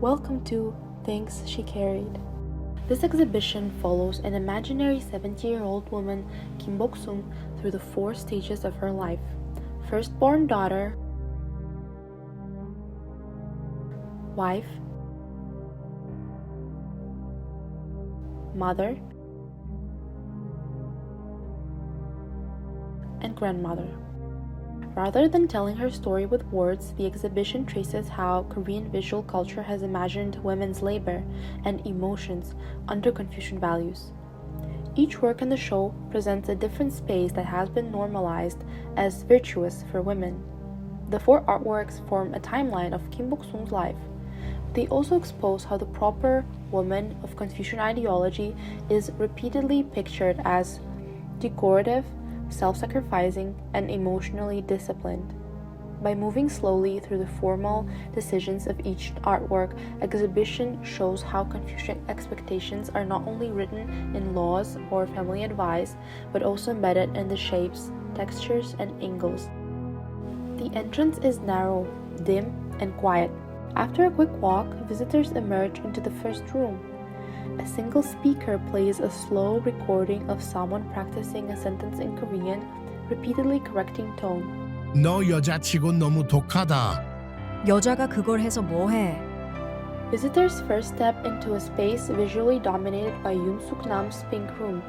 Welcome to Things She Carried. This exhibition follows an imaginary 70-year-old woman, Kim Bok-sung, through the 4 stages of her life. Firstborn daughter, wife, mother, and grandmother. Rather than telling her story with words, the exhibition traces how Korean visual culture has imagined women's labor and emotions under Confucian values. Each work in the show presents a different space that has been normalized as virtuous for women. The 4 artworks form a timeline of Kim Bok-sung's life. They also expose how the proper woman of Confucian ideology is repeatedly pictured as decorative, self-sacrificing, and emotionally disciplined. By moving slowly through the formal decisions of each artwork, exhibition shows how Confucian expectations are not only written in laws or family advice, but also embedded in the shapes, textures, and angles. The entrance is narrow, dim, and quiet. After a quick walk, visitors emerge into the first room. A single speaker plays a slow recording of someone practicing a sentence in Korean, repeatedly correcting tone. 너 여자치고 너무 독하다. 여자가 그걸 해서 뭐해? Visitors first step into a space visually dominated by Yoon Suk-nam's pink room.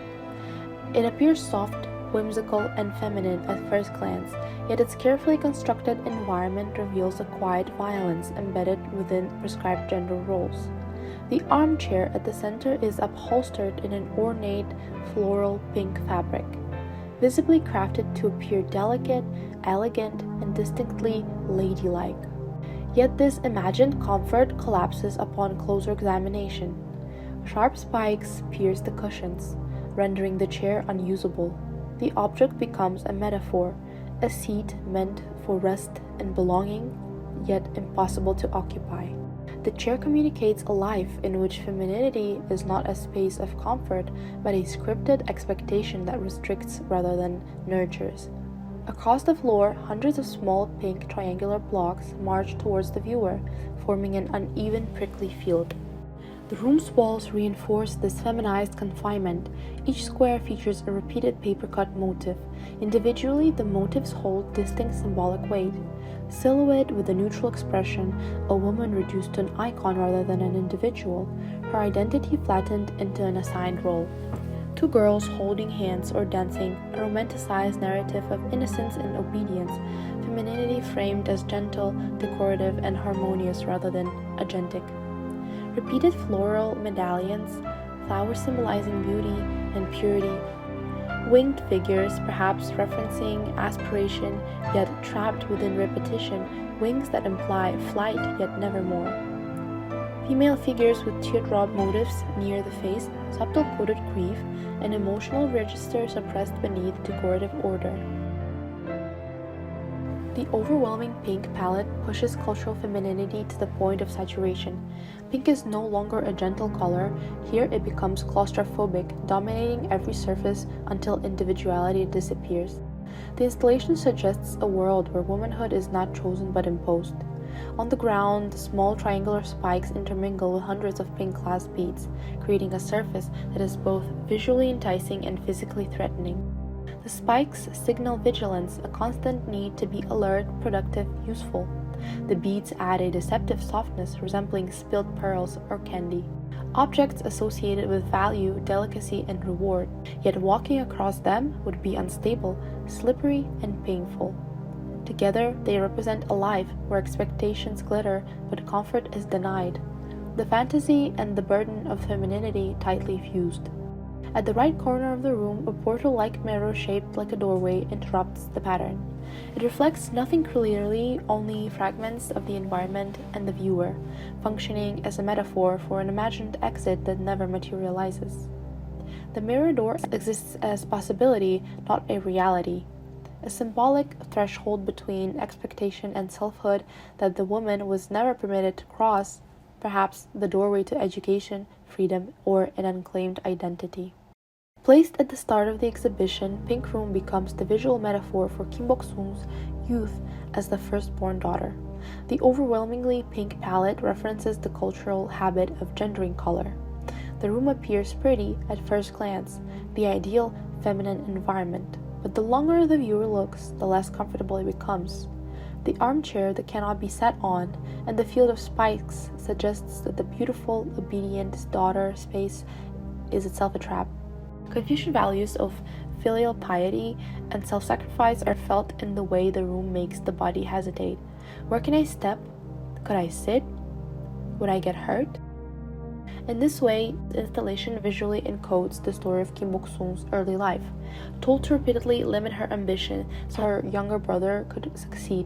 It appears soft, whimsical, and feminine at first glance, yet its carefully constructed environment reveals a quiet violence embedded within prescribed gender roles. The armchair at the center is upholstered in an ornate, floral pink fabric, visibly crafted to appear delicate, elegant, and distinctly ladylike. Yet this imagined comfort collapses upon closer examination. Sharp spikes pierce the cushions, rendering the chair unusable. The object becomes a metaphor, a seat meant for rest and belonging, yet impossible to occupy. The chair communicates a life in which femininity is not a space of comfort, but a scripted expectation that restricts rather than nurtures. Across the floor, hundreds of small pink triangular blocks march towards the viewer, forming an uneven prickly field. The room's walls reinforce this feminized confinement. Each square features a repeated paper-cut motif. Individually, the motifs hold distinct symbolic weight. Silhouette with a neutral expression, a woman reduced to an icon rather than an individual, her identity flattened into an assigned role. 2 girls holding hands or dancing, a romanticized narrative of innocence and obedience, femininity framed as gentle, decorative, and harmonious rather than agentic. Repeated floral medallions, flowers symbolizing beauty and purity, winged figures perhaps referencing aspiration yet trapped within repetition, wings that imply flight yet nevermore. Female figures with teardrop motifs near the face, subtle coded grief, and emotional register suppressed beneath decorative order. The overwhelming pink palette pushes cultural femininity to the point of saturation. Pink is no longer a gentle color. Here it becomes claustrophobic, dominating every surface until individuality disappears. The installation suggests a world where womanhood is not chosen but imposed. On the ground, small triangular spikes intermingle with hundreds of pink glass beads, creating a surface that is both visually enticing and physically threatening. The spikes signal vigilance, a constant need to be alert, productive, useful. The beads add a deceptive softness resembling spilled pearls or candy. Objects associated with value, delicacy, and reward, yet walking across them would be unstable, slippery, and painful. Together, they represent a life where expectations glitter but comfort is denied. The fantasy and the burden of femininity tightly fused. At the right corner of the room, a portal-like mirror shaped like a doorway interrupts the pattern. It reflects nothing clearly, only fragments of the environment and the viewer, functioning as a metaphor for an imagined exit that never materializes. The mirror door exists as possibility, not a reality, a symbolic threshold between expectation and selfhood that the woman was never permitted to cross, perhaps the doorway to education, freedom, or an unclaimed identity. Placed at the start of the exhibition, Pink Room becomes the visual metaphor for Kim Bok-sung's youth as the firstborn daughter. The overwhelmingly pink palette references the cultural habit of gendering color. The room appears pretty at first glance, the ideal feminine environment, but the longer the viewer looks, the less comfortable it becomes. The armchair that cannot be sat on and the field of spikes suggests that the beautiful, obedient daughter space is itself a trap. Confucian values of filial piety and self-sacrifice are felt in the way the room makes the body hesitate. Where can I step? Could I sit? Would I get hurt? In this way, the installation visually encodes the story of Kim Bok-sung's early life, told to repeatedly limit her ambition so her younger brother could succeed.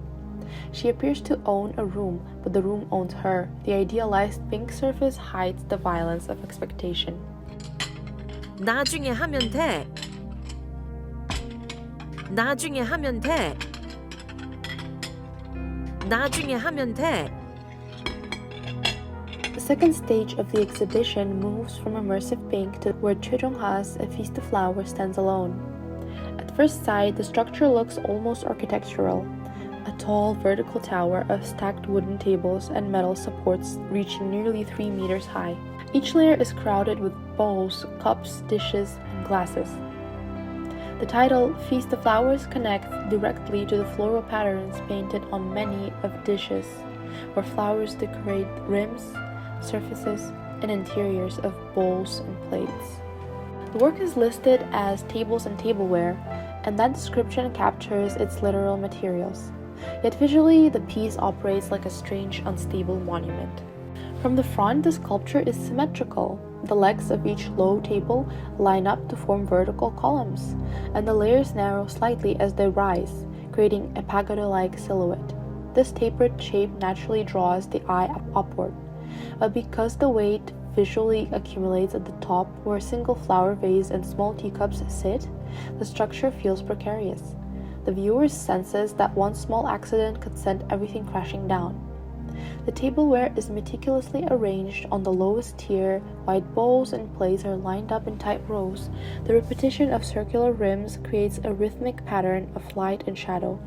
She appears to own a room, but the room owns her. The idealized pink surface hides the violence of expectation. 나중에 하면 돼. 나중에 하면 돼. 나중에 하면 돼. The second stage of the exhibition moves from immersive pink to where Chojongha's A Feast of Flowers stands alone. At first sight, the structure looks almost architectural. A tall vertical tower of stacked wooden tables and metal supports reaching nearly 3 meters high. Each layer is crowded with bowls, cups, dishes, and glasses. The title, Feast of Flowers, connects directly to the floral patterns painted on many of dishes, where flowers decorate rims, surfaces, and interiors of bowls and plates. The work is listed as tables and tableware, and that description captures its literal materials. Yet visually, the piece operates like a strange, unstable monument. From the front, the sculpture is symmetrical. The legs of each low table line up to form vertical columns, and the layers narrow slightly as they rise, creating a pagoda-like silhouette. This tapered shape naturally draws the eye upward, but because the weight visually accumulates at the top where a single flower vase and small teacups sit, the structure feels precarious. The viewer senses that one small accident could send everything crashing down. The tableware is meticulously arranged on the lowest tier, white bowls and plates are lined up in tight rows. The repetition of circular rims creates a rhythmic pattern of light and shadow.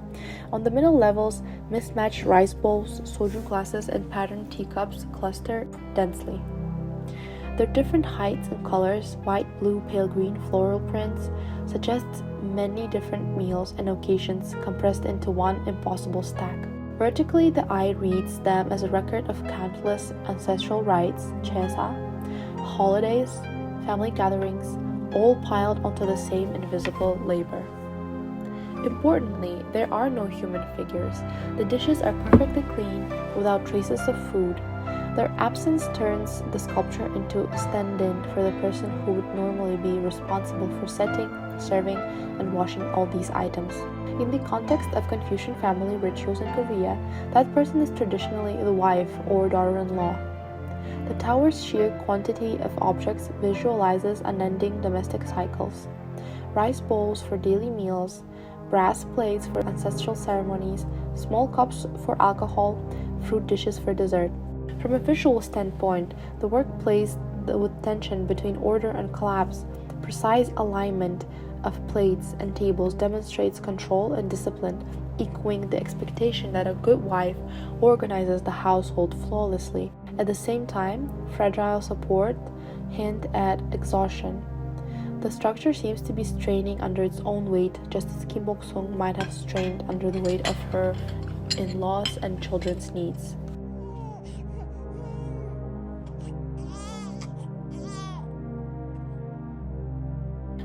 On the middle levels, mismatched rice bowls, soju glasses, and patterned teacups cluster densely. Their different heights and colors, white, blue, pale green, floral prints, suggests many different meals and occasions compressed into one impossible stack. Vertically, the eye reads them as a record of countless ancestral rites, chesa, holidays, family gatherings, all piled onto the same invisible labor. Importantly, there are no human figures. The dishes are perfectly clean, without traces of food. Their absence turns the sculpture into a stand-in for the person who would normally be responsible for setting, serving, and washing all these items. In the context of Confucian family rituals in Korea, that person is traditionally the wife or daughter-in-law. The tower's sheer quantity of objects visualizes unending domestic cycles. Rice bowls for daily meals, brass plates for ancestral ceremonies, small cups for alcohol, fruit dishes for dessert. From a visual standpoint, the work plays with tension between order and collapse. Precise alignment of plates and tables demonstrates control and discipline, echoing the expectation that a good wife organizes the household flawlessly. At the same time, fragile support hint at exhaustion. The structure seems to be straining under its own weight, just as Kim Bok-sung might have strained under the weight of her in-laws and children's needs.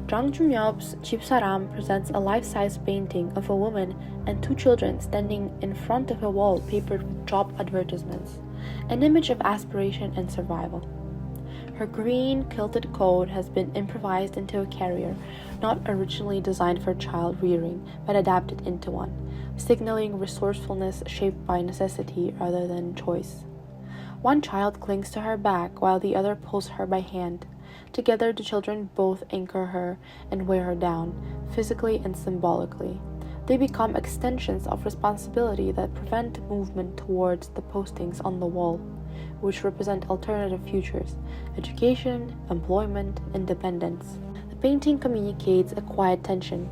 Jang Jun-yeop's 집사람 presents a life-size painting of a woman and 2 children standing in front of a wall papered with job advertisements, an image of aspiration and survival. Her green kilted coat has been improvised into a carrier, not originally designed for child rearing, but adapted into one, signaling resourcefulness shaped by necessity rather than choice. One child clings to her back while the other pulls her by hand. Together, the children both anchor her and weigh her down, physically and symbolically. They become extensions of responsibility that prevent movement towards the postings on the wall, which represent alternative futures: education, employment, independence. The painting communicates a quiet tension.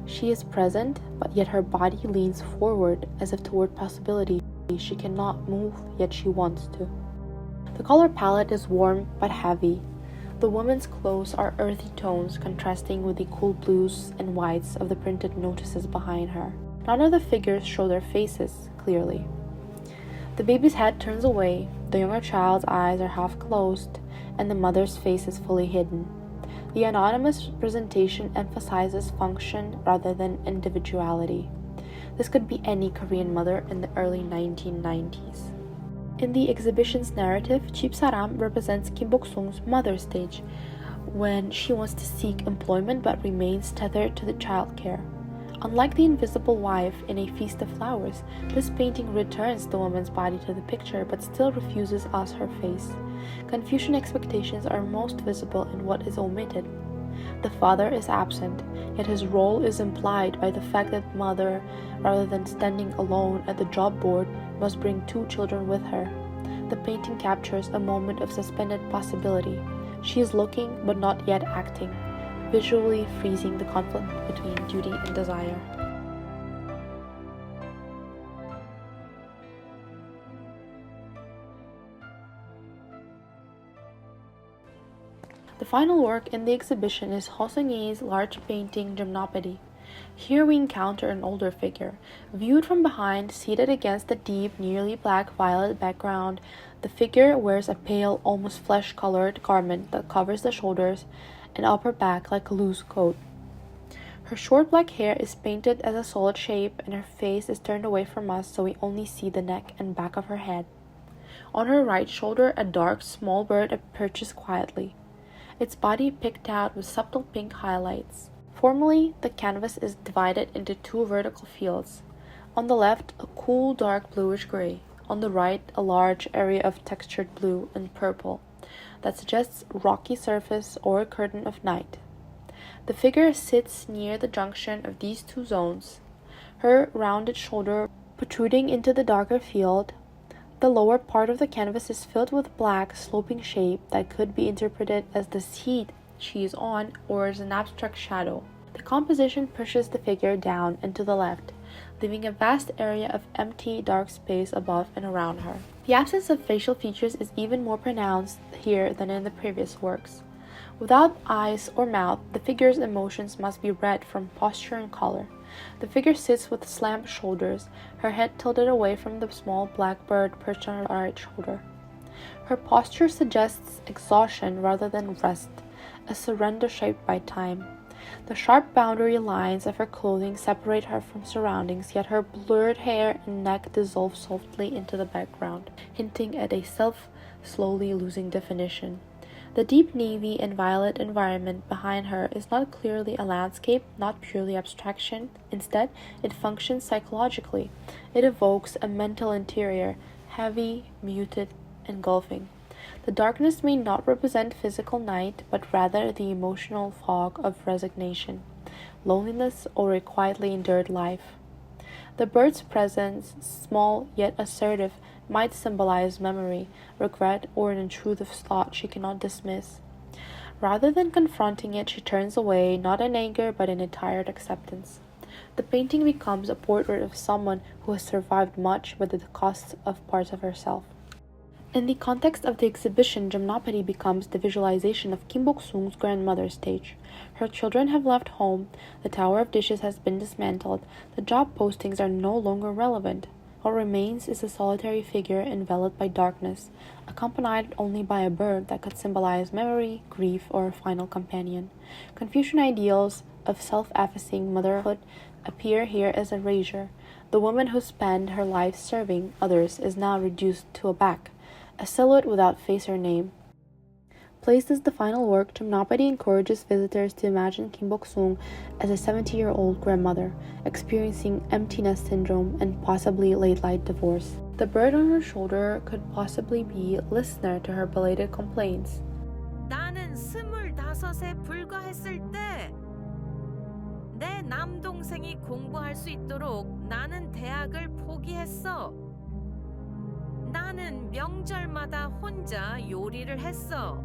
She is present, but yet her body leans forward as if toward possibility. She cannot move, yet she wants to. The color palette is warm but heavy. The woman's clothes are earthy tones contrasting with the cool blues and whites of the printed notices behind her. None of the figures show their faces clearly. The baby's head turns away, the younger child's eyes are half closed, and the mother's face is fully hidden. The anonymous presentation emphasizes function rather than individuality. This could be any Korean mother in the early 1990s. In the exhibition's narrative, Chipsaram represents Kim Bok-sung's mother stage, when she wants to seek employment but remains tethered to the childcare. Unlike the invisible wife in A Feast of Flowers, this painting returns the woman's body to the picture but still refuses us her face. Confucian expectations are most visible in what is omitted. The father is absent, yet his role is implied by the fact that mother, rather than standing alone at the job board, must bring 2 children with her. The painting captures a moment of suspended possibility. She is looking but not yet acting, visually freezing the conflict between duty and desire. The final work in the exhibition is Ho Seung-hee's large painting Gymnopédie. Here we encounter an older figure. Viewed from behind, seated against the deep, nearly black-violet background, the figure wears a pale, almost flesh-colored garment that covers the shoulders and upper back like a loose coat. Her short black hair is painted as a solid shape, and her face is turned away from us so we only see the neck and back of her head. On her right shoulder, a dark, small bird perches quietly, its body picked out with subtle pink highlights. Formally, the canvas is divided into 2 vertical fields. On the left, a cool dark bluish gray. On the right, a large area of textured blue and purple that suggests rocky surface or a curtain of night. The figure sits near the junction of these 2 zones, her rounded shoulder protruding into the darker field. The lower part of the canvas is filled with black, sloping shape that could be interpreted as the seat she is on or as an abstract shadow. The composition pushes the figure down and to the left, leaving a vast area of empty, dark space above and around her. The absence of facial features is even more pronounced here than in the previous works. Without eyes or mouth, the figure's emotions must be read from posture and color. The figure sits with slant shoulders, her head tilted away from the small black bird perched on her right shoulder. Her posture suggests exhaustion rather than rest, a surrender shaped by time. The sharp boundary lines of her clothing separate her from surroundings, yet her blurred hair and neck dissolve softly into the background, hinting at a self slowly losing definition. The deep navy and violet environment behind her is not clearly a landscape, not purely abstraction. Instead, it functions psychologically. It evokes a mental interior, heavy, muted, engulfing. The darkness may not represent physical night, but rather the emotional fog of resignation, loneliness, or a quietly endured life. The bird's presence, small yet assertive, might symbolize memory, regret, or an intrusive thought she cannot dismiss. Rather than confronting it, she turns away, not in anger, but in a tired acceptance. The painting becomes a portrait of someone who has survived much, but at the cost of parts of herself. In the context of the exhibition, Gymnopédie becomes the visualization of Kim Bok-sung's grandmother stage. Her children have left home, the tower of dishes has been dismantled, the job postings are no longer relevant. What remains is a solitary figure enveloped by darkness, accompanied only by a bird that could symbolize memory, grief, or a final companion. Confucian ideals of self-effacing motherhood appear here as erasure. The woman who spent her life serving others is now reduced to a back, a silhouette without face or name. Placed as the final work, Gymnopédie encourages visitors to imagine Kim Bok-sung as a 70-year-old grandmother, experiencing emptiness syndrome and possibly late-life divorce. The bird on her shoulder could possibly be a listener to her belated complaints. 나는 25에 불과했을 때 내 남동생이 공부할 수 있도록 나는 대학을 포기했어. 나는 명절마다 혼자 요리를 했어.